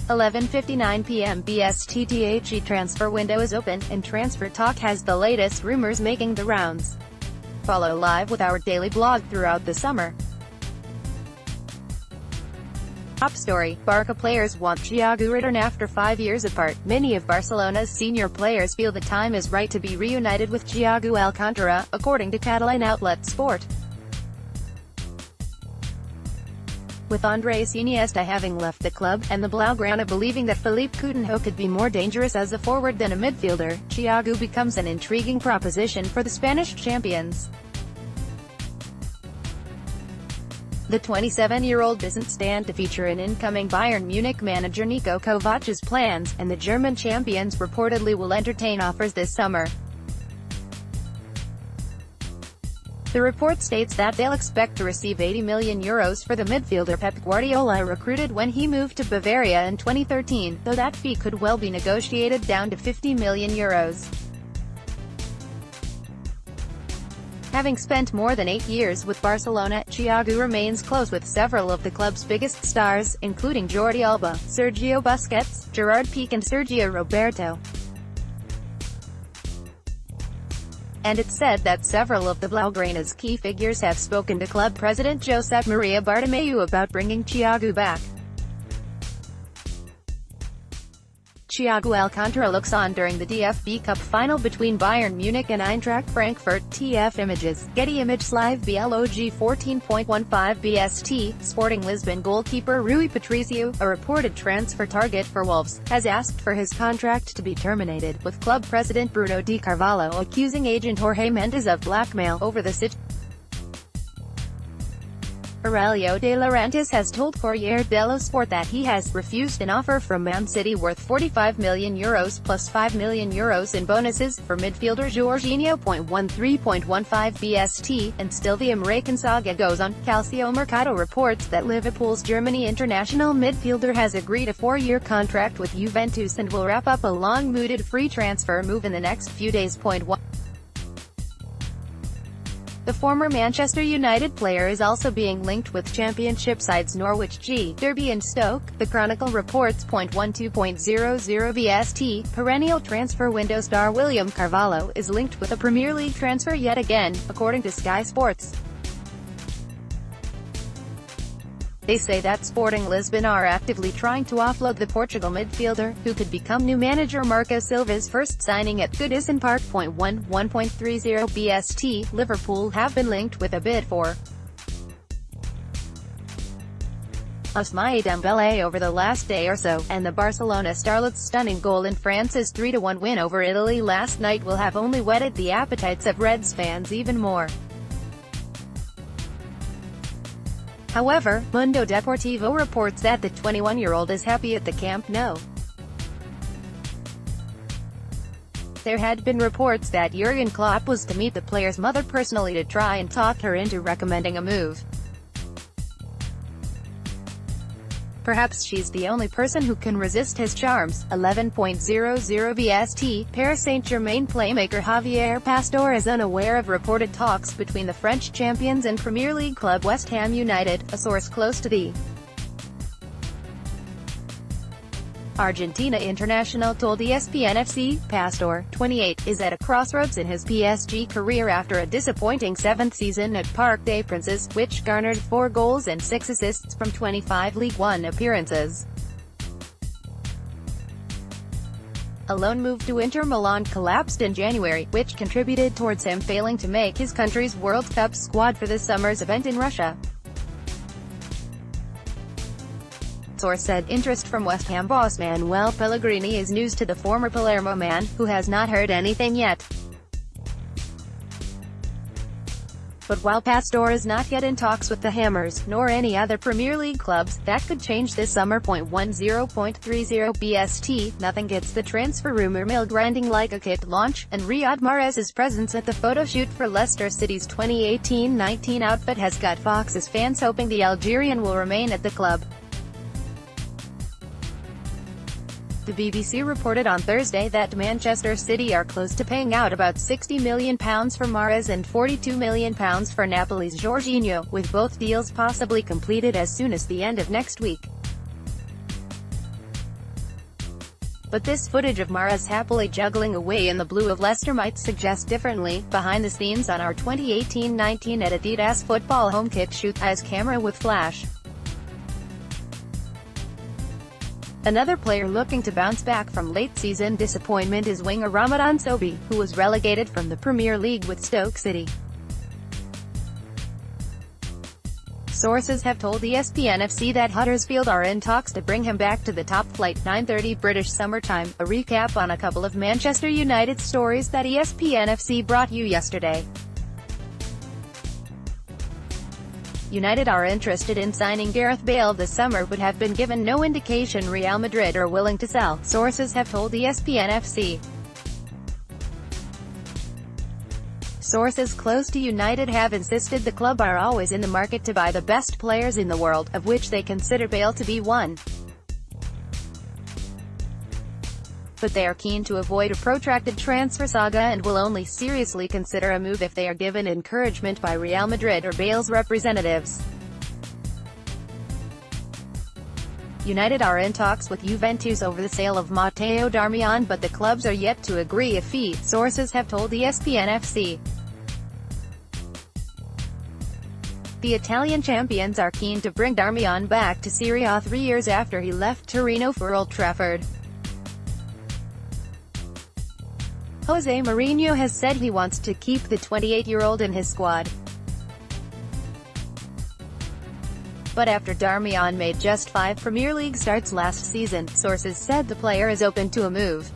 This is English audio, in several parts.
11:59 p.m. BSTThe transfer window is open, and transfer talk has the latest rumors making the rounds. Follow live with our daily blog throughout the summer. Top story: Barca players want Thiago return after 5 years apart. Many of Barcelona's senior players feel the time is right to be reunited with Thiago Alcantara, according to Catalan outlet Sport. With Andres Iniesta having left the club, and the Blaugrana believing that Philippe Coutinho could be more dangerous as a forward than a midfielder, Thiago becomes an intriguing proposition for the Spanish champions. The 27-year-old doesn't stand to feature in incoming Bayern Munich manager Niko Kovac's plans, and the German champions reportedly will entertain offers this summer. The report states that they'll expect to receive €80 million for the midfielder Pep Guardiola recruited when he moved to Bavaria in 2013, though that fee could well be negotiated down to €50 million. Having spent more than 8 years with Barcelona, Thiago remains close with several of the club's biggest stars, including Jordi Alba, Sergio Busquets, Gerard Piqué and Sergio Roberto. And it's said that several of the Blaugrana's key figures have spoken to club president Josep Maria Bartomeu about bringing Thiago back. Thiago Alcantara looks on during the DFB Cup final between Bayern Munich and Eintracht Frankfurt. TF Images, Getty Images Live Blog 14.15 BST. Sporting Lisbon goalkeeper Rui Patricio, a reported transfer target for Wolves, has asked for his contract to be terminated, with club president Bruno Di Carvalho accusing agent Jorge Mendes of blackmail over the situation. Aurelio De Laurentiis has told Corriere dello Sport that he has refused an offer from Man City worth €45 million plus €5 million in bonuses for midfielder Jorginho. 13.15 BST, and still the American saga goes on. Calcio Mercato reports that Liverpool's Germany international midfielder has agreed a 4-year contract with Juventus and will wrap up a long-mooted free transfer move in the next few days. The former Manchester United player is also being linked with championship sides Norwich G, Derby and Stoke. The Chronicle reports. 12.00 BST, perennial transfer window star William Carvalho is linked with a Premier League transfer yet again, according to Sky Sports. They say that Sporting Lisbon are actively trying to offload the Portugal midfielder, who could become new manager Marco Silva's first signing at Goodison Park. 1.30 BST, Liverpool have been linked with a bid for Ousmane Dembélé over the last day or so, and the Barcelona starlet's stunning goal in France's 3-1 win over Italy last night will have only whetted the appetites of Reds fans even more. However, Mundo Deportivo reports that the 21-year-old is happy at the Camp Nou. There had been reports that Jurgen Klopp was to meet the player's mother personally to try and talk her into recommending a move. Perhaps she's the only person who can resist his charms. 11.00 BST, Paris Saint-Germain playmaker Javier Pastore is unaware of reported talks between the French champions and Premier League club West Ham United, a source close to the Argentina international told ESPN FC. Pastore, 28, is at a crossroads in his PSG career after a disappointing 7th season at Parc des Princes, which garnered 4 goals and 6 assists from 25 League One appearances. A loan move to Inter Milan collapsed in January, which contributed towards him failing to make his country's World Cup squad for this summer's event in Russia. Source said interest from West Ham boss Manuel Pellegrini is news to the former Palermo man, who has not heard anything yet. But while Pastore is not yet in talks with the Hammers, nor any other Premier League clubs, that could change this summer. 10.30 BST, nothing gets the transfer rumor mill grinding like a kit launch, and Riyad Mahrez's presence at the photo shoot for Leicester City's 2018-19 outfit has got Fox's fans hoping the Algerian will remain at the club. The BBC reported on Thursday that Manchester City are close to paying out about £60 million for Mahrez and £42 million for Napoli's Jorginho, with both deals possibly completed as soon as the end of next week. But this footage of Mahrez happily juggling away in the blue of Leicester might suggest differently. Behind the scenes on our 2018-19 Adidas football home kit shoot, eyes camera with flash. Another player looking to bounce back from late-season disappointment is winger Ramadan Sobhi, who was relegated from the Premier League with Stoke City. Sources have told ESPN-FC that Huddersfield are in talks to bring him back to the top flight. 9:30 British Summer Time, a recap on a couple of Manchester United stories that ESPN-FC brought you yesterday. United are interested in signing Gareth Bale this summer but have been given no indication Real Madrid are willing to sell, sources have told ESPN-FC. Sources close to United have insisted the club are always in the market to buy the best players in the world, of which they consider Bale to be one. But they are keen to avoid a protracted transfer saga and will only seriously consider a move if they are given encouragement by Real Madrid or Bale's representatives. United are in talks with Juventus over the sale of Matteo Darmian, but the clubs are yet to agree a fee, sources have told ESPN-FC. The Italian champions are keen to bring Darmian back to Serie A 3 years after he left Torino for Old Trafford. Jose Mourinho has said he wants to keep the 28-year-old in his squad. But after Darmian made just 5 Premier League starts last season, sources said the player is open to a move.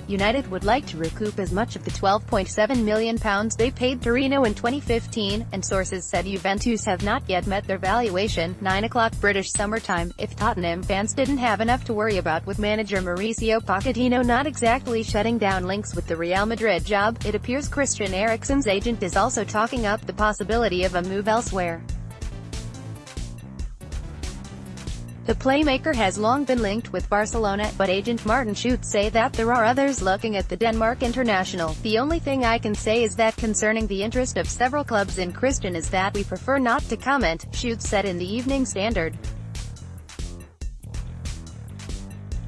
United would like to recoup as much of the £12.7 million they paid Torino in 2015, and sources said Juventus have not yet met their valuation. 9 o'clock British Summer Time, if Tottenham fans didn't have enough to worry about with manager Mauricio Pochettino not exactly shutting down links with the Real Madrid job, it appears Christian Eriksen's agent is also talking up the possibility of a move elsewhere. The playmaker has long been linked with Barcelona, but agent Martin Schutz say that there are others looking at the Denmark international. The only thing I can say is that concerning the interest of several clubs in Christian is that we prefer not to comment, Schutz said in the Evening Standard.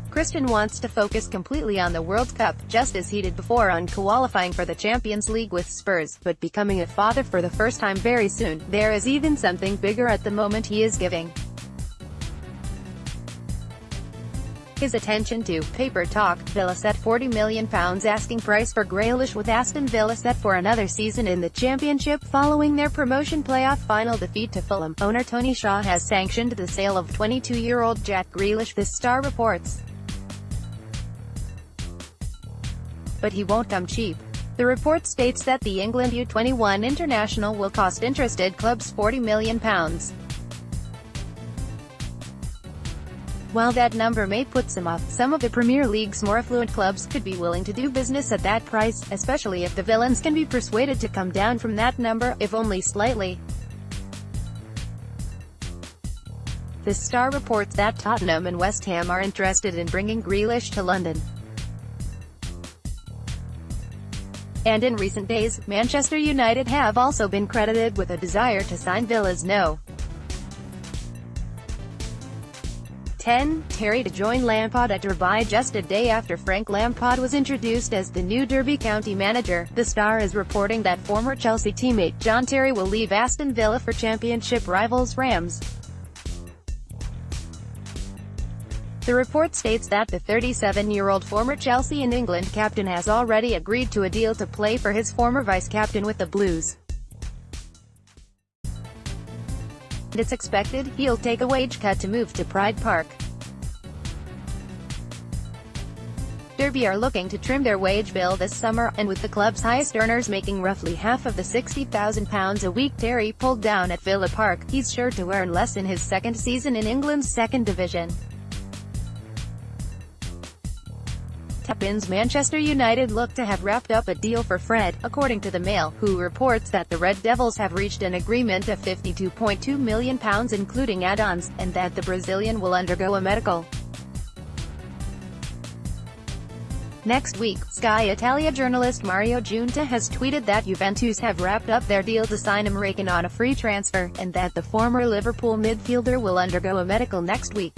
Christian wants to focus completely on the World Cup, just as he did before on qualifying for the Champions League with Spurs, but becoming a father for the first time very soon. There is even something bigger at the moment he is giving his attention to. Paper Talk, Villa set £40 million asking price for Grealish, with Aston Villa set for another season in the Championship following their promotion playoff final defeat to Fulham. Owner Tony Shaw has sanctioned the sale of 22-year-old Jack Grealish, this Star reports. But he won't come cheap. The report states that the England U21 international will cost interested clubs £40 million. While that number may put some off, some of the Premier League's more affluent clubs could be willing to do business at that price, especially if the villains can be persuaded to come down from that number, if only slightly. The Star reports that Tottenham and West Ham are interested in bringing Grealish to London. And in recent days, Manchester United have also been credited with a desire to sign Villa's No. 10. Terry to join Lampard at Derby just a day after Frank Lampard was introduced as the new Derby County manager. The Star is reporting that former Chelsea teammate John Terry will leave Aston Villa for championship rivals Rams. The report states that the 37-year-old former Chelsea and England captain has already agreed to a deal to play for his former vice-captain with the Blues. And it's expected he'll take a wage cut to move to Pride Park. Derby are looking to trim their wage bill this summer, and with the club's highest earners making roughly half of the £60,000 a week Terry pulled down at Villa Park, he's sure to earn less in his second season in England's second division. Tapins Manchester United look to have wrapped up a deal for Fred, according to the Mail, who reports that the Red Devils have reached an agreement of £52.2 million including add-ons, and that the Brazilian will undergo a medical. Next week, Sky Italia journalist Mario Giunta has tweeted that Juventus have wrapped up their deal to sign American on a free transfer, and that the former Liverpool midfielder will undergo a medical next week.